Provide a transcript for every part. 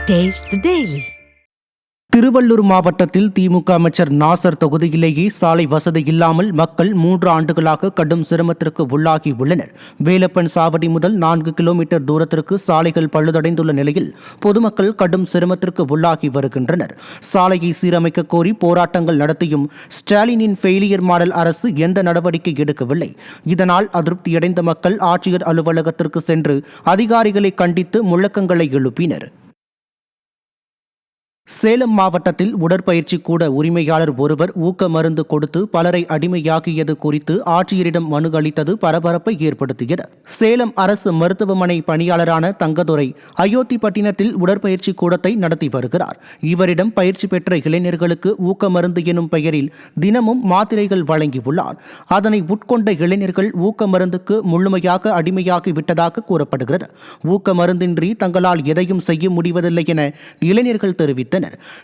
Taste the Daily. Tiruvallur மாவட்டத்தில் திமுக அமைச்சர் நாசர் தொகுதியிலேயே சாலை வசதி இல்லாமல் மக்கள் 3 ஆண்டுகளாக கடும் சிரமத்திற்கு உள்ளாகி உள்ளனர். வேலப்பன் சாவடி முதல் 4 கிலோமீட்டர் தூரத்திற்கு சாலைகள் பழுதடைந்துள்ள நிலையில் பொதுமக்கள் கடும் சிரமத்திற்கு உள்ளாகி வருகின்றனர். சாலையை சீரமைக்க கோரி போராட்டங்கள் நடத்தியும் ஸ்டாலினின் ஃபெயிலியர் மாடல் அரசு எந்த நடவடிக்கை எடுக்கவில்லை. இதனால் அதிருப்தியடைந்த மக்கள் ஆட்சியர் அலுவலகத்திற்கு சென்று அதிகாரிகளை கண்டித்து முழக்கங்களை எழுப்பினர். சேலம் மாவட்டத்தில் உடற்பயிற்சி கூட உரிமையாளர் ஒருவர் ஊக்க மருந்து கொடுத்து பலரை அடிமையாக்கியது குறித்து ஆட்சியரிடம் மனு அளித்தது பரபரப்பை ஏற்படுத்தியது. சேலம் அரசு மருத்துவமனை பணியாளரான தங்கதுரை அயோத்திப்பட்டினத்தில் உடற்பயிற்சி கூடத்தை நடத்தி வருகிறார். இவரிடம் பயிற்சி பெற்ற இளைஞர்களுக்கு ஊக்க மருந்து எனும் பெயரில் தினமும் மாத்திரைகள் வழங்கியுள்ளார். அதனை உட்கொண்ட இளைஞர்கள் ஊக்க மருந்துக்கு முழுமையாக அடிமையாகி விட்டதாக கூறப்படுகிறது. ஊக்க மருந்தின்றி தங்களால் எதையும் செய்ய முடிவதில்லை என இளைஞர்கள் தெரிவித்தனர்.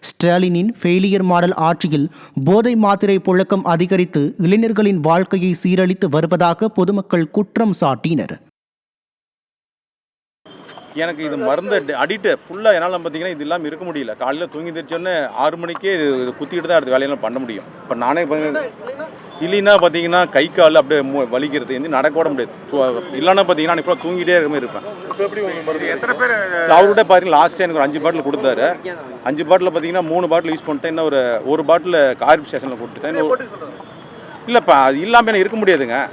ஸ்டாலினின் ஃபெயிலியர் மாடல் ஆட்சியில் போதை மாத்திரை புழக்கம் அதிகரித்து இளைஞர்களின் வாழ்க்கையை சீரழித்து வருவதாக பொதுமக்கள் குற்றம் சாட்டினர். எனக்கு இது மருந்து அடிட்டு ஃபுல்லாக என்னால் பார்த்தீங்கன்னா இது இல்லாமல் இருக்க முடியல. காலையில் தூங்கி தெரிச்சோன்னே 6 மணிக்கே இது குத்திக்கிட்டு தான் அடுத்த வேலையெல்லாம் பண்ண முடியும். இப்போ நானே இல்லைன்னா பார்த்தீங்கன்னா கை கால் அப்படியே வலிக்கிறது, எந்த நடக்க முடியாது. இல்லைன்னா பார்த்தீங்கன்னா இப்போ தூங்கிட்டே இருக்க மாதிரி இருப்பேன். எத்தனை பேர் அவர்கிட்ட பார்த்தீங்கன்னா லாஸ்ட் எனக்கு ஒரு 5 பாட்டில் கொடுத்தாரு. 5 பாட்டில் பார்த்தீங்கன்னா 3 பாட்டில் யூஸ் பண்ணிட்டேன். இன்னும் ஒரு பாட்டில் கார்பி ஸ்டேஷனில் கொடுத்துட்டேன். இல்லைப்பா அது இல்லாமல் எனக்கு இருக்க முடியாதுங்க.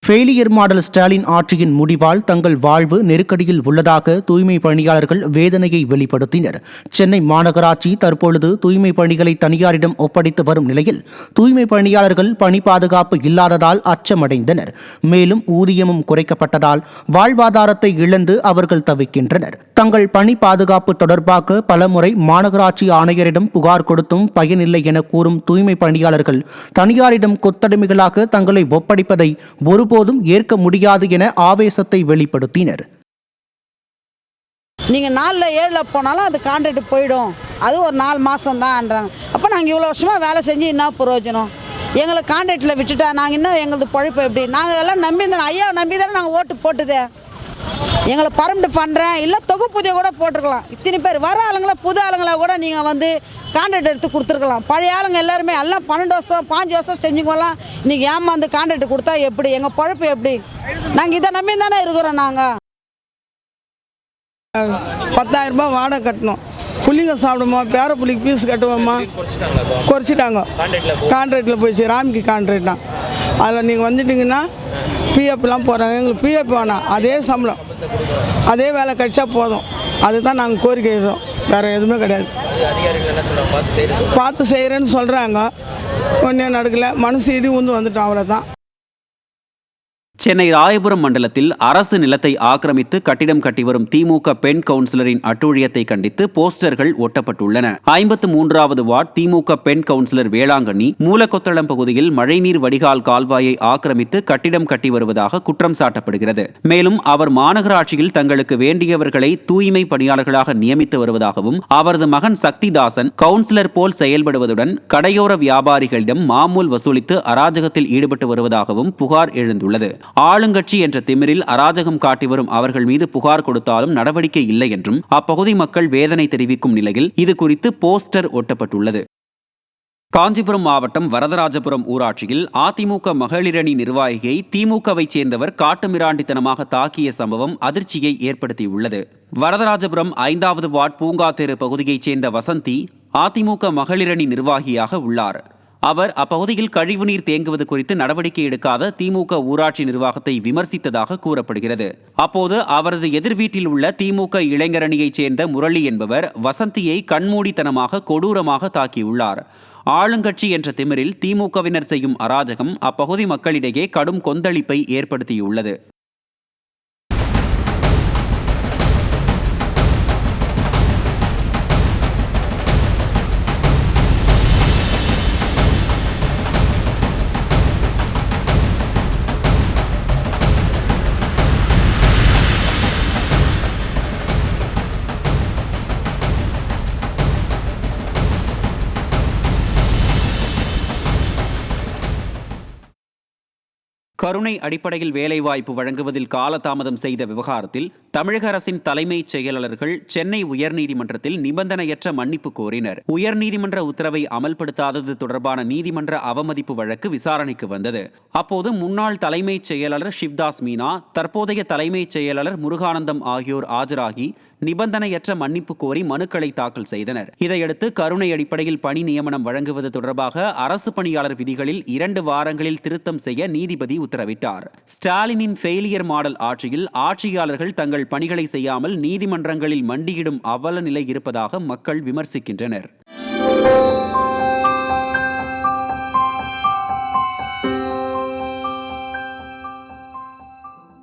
ஃபெயிலியர் மாடல் ஸ்டாலின் ஆட்சியின் முடிவால் தங்கள் வாழ்வு நெருக்கடியில் உள்ளதாக தூய்மை பணியாளர்கள் வேதனையை வெளிப்படுத்தினர். சென்னை மாநகராட்சி தற்பொழுது தூய்மை பணிகளை தனியாரிடம் ஒப்படைத்து வரும் நிலையில் தூய்மை பணியாளர்கள் பணி பாதுகாப்பு இல்லாததால் அச்சமடைந்தனர். மேலும் ஊதியமும் குறைக்கப்பட்டதால் வாழ்வாதாரத்தை இழந்து அவர்கள் தவிக்கின்றனர். தங்கள் பணி பாதுகாப்பு தொடர்பாக பலமுறை மாநகராட்சி ஆணையரிடம் புகார் கொடுத்தும் பயனில்லை என கூறும் தூய்மை பணியாளர்கள் தனியாரிடம் கொத்தடிமைகளாக தங்களை ஒப்படைப்பதை ஒருபோதும் ஏற்க முடியாது என ஆவேசத்தை வெளிப்படுத்தினர். நீங்கள் 4-7 போனாலும் அது கான்ட்ராக்ட் போயிடும், அது ஒரு 4 மாதம் தான்ன்றாங்க. அப்போ நாங்கள் இவ்வளோ வருஷமாக வேலை செஞ்சு என்ன பிரயோஜனம்? எங்களை கான்ட்ராக்டில் விட்டுட்டா நாங்கள் இன்னும் எங்களது பொழைப்பு எப்படி? நாங்கள் எல்லாம் நம்பி இருந்தோம், ஐயா நம்பி தானே நாங்கள் ஓட்டு போட்டுதே. எங்களை பர்மனெண்ட் பண்ணுறேன் இல்லை தொகுப்புதிய கூட போட்டிருக்கலாம். இத்தனை பேர் வர ஆளுங்களா புது ஆளுங்களா கூட நீங்கள் வந்து கான்ட்ராக்ட் எடுத்து கொடுத்துருக்கலாம். பழைய ஆளுங்க எல்லாருமே எல்லாம் 12 வருஷம் 5 வருஷம் செஞ்சுக்கலாம். இன்றைக்கி ஏமாந்து கான்ட்ராக்ட் கொடுத்தா எப்படி? எங்கள் பொழைப்பு எப்படி? நாங்கள் இதை நம்பி தானே இருக்கிறோம். நாங்கள் 10,000 ரூபாய் வாடகை கட்டணும். புள்ளிங்க சாப்பிடுமா, பேர புள்ளிக்கு பீஸ் கட்டுவோம்மா, குறைச்சிட்டாங்க. கான்ட்ராக்டில் போயிடுச்சு, ராமிக்கு கான்ட்ராக்ட் தான். அதில் நீங்கள் வந்துட்டிங்கன்னா பிஎஃப்லாம் போகிறாங்க. எங்களுக்கு பிஎஃப் வேணாம், அதே சம்பளம் அதே வேலை கிடைச்சா போதும். அதுதான் நாங்கள் கோரிக்கை செய்கிறோம், வேறு எதுவுமே கிடையாது. பார்த்து செய்கிறேன்னு சொல்கிறாங்க, ஒன்றும் நடக்கலை. மனசு இடி உந்து வந்துட்டோம், அவ்வளோதான். சென்னை ராயபுரம் மண்டலத்தில் அரசு நிலத்தை ஆக்கிரமித்து கட்டிடம் கட்டி வரும் திமுக பெண் கவுன்சிலரின் அட்டூழியத்தை கண்டித்து போஸ்டர்கள் ஒட்டப்பட்டுள்ளன. 53வது வார்டு திமுக பெண் கவுன்சிலர் வேளாங்கண்ணி மூலக்கொத்தளம் பகுதியில் மழைநீர் வடிகால் கால்வாயை ஆக்கிரமித்து கட்டிடம் கட்டி வருவதாக குற்றம் சாட்டப்படுகிறது. மேலும் அவர் மாநகராட்சியில் தங்களுக்கு வேண்டியவர்களை தூய்மை பணியாளர்களாக நியமித்து வருவதாகவும் அவரது மகன் சக்திதாசன் கவுன்சிலர் போல் செயல்படுவதுடன் கடையோர வியாபாரிகளிடம் மாமூல் வசூலித்து அராஜகத்தில் ஈடுபட்டு வருவதாகவும் புகார் எழுந்துள்ளது. ஆளுங்கட்சி என்ற திமிரில் அராஜகம் காட்டி வரும் அவர்கள் மீது புகார் கொடுத்தாலும் நடவடிக்கை இல்லை என்றும் அப்பகுதி மக்கள் வேதனை தெரிவிக்கும் நிலையில் இது குறித்து போஸ்டர் ஒட்டப்பட்டுள்ளது. காஞ்சிபுரம் மாவட்டம் வரதராஜபுரம் ஊராட்சியில் அதிமுக மகளிரணி நிர்வாகியை திமுகவை சேர்ந்தவர் காட்டுமிராண்டித்தனமாக தாக்கிய சம்பவம் அதிர்ச்சியை ஏற்படுத்தியுள்ளது. வரதராஜபுரம் 5வது வார்டு பூங்கா தெரு பகுதியைச் சேர்ந்த வசந்தி அதிமுக மகளிரணி நிர்வாகியாக உள்ளார். அவர் அப்பகுதியில் கழிவுநீர் தேங்குவது குறித்து நடவடிக்கை எடுக்காத திமுக ஊராட்சி நிர்வாகத்தை விமர்சித்ததாக கூறப்படுகிறது. அப்போது அவரது எதிர் வீட்டில் உள்ள திமுக இளைஞரணியைச் சேர்ந்த முரளி என்பவர் வசந்தியை கண்மூடித்தனமாக கொடூரமாக தாக்கியுள்ளார். ஆளுங்கட்சி என்ற திமிரில் திமுகவினர் செய்யும் அராஜகம் அப்பகுதி மக்களிடையே கடும் கொந்தளிப்பை ஏற்படுத்தியுள்ளது. கருணை அடிப்படையில் வேலைவாய்ப்பு வழங்குவதில் காலதாமதம் செய்த விவகாரத்தில் தமிழக அரசின் தலைமைச் செயலாளர்கள் சென்னை உயர்நீதிமன்றத்தில் நிபந்தனையற்ற மன்னிப்பு கோரினர். உயர்நீதிமன்ற உத்தரவை அமல்படுத்தாதது தொடர்பான நீதிமன்ற அவமதிப்பு வழக்கு விசாரணைக்கு வந்தது. அப்போது முன்னாள் தலைமைச் செயலாளர் சிவ்தாஸ் மீனா, தற்போதைய தலைமைச் செயலாளர் முருகானந்தம் ஆகியோர் ஆஜராகி நிபந்தனையற்ற மன்னிப்பு கோரி மனுக்களை தாக்கல் செய்தனர். இதையடுத்து கருணை அடிப்படையில் பணி நியமனம் வழங்குவது தொடர்பாக அரசு பணியாளர் விதிகளில் 2 வாரங்களில் திருத்தம் செய்ய நீதிபதி உத்தரவிட்டார். ஸ்டாலினின் ஃபெயிலியர் மாடல் ஆட்சியில் ஆட்சியாளர்கள் தங்கள் பணிகளை செய்யாமல் நீதிமன்றங்களில் மண்டியிடும் அவல நிலை இருப்பதாக மக்கள் விமர்சிக்கின்றனர்.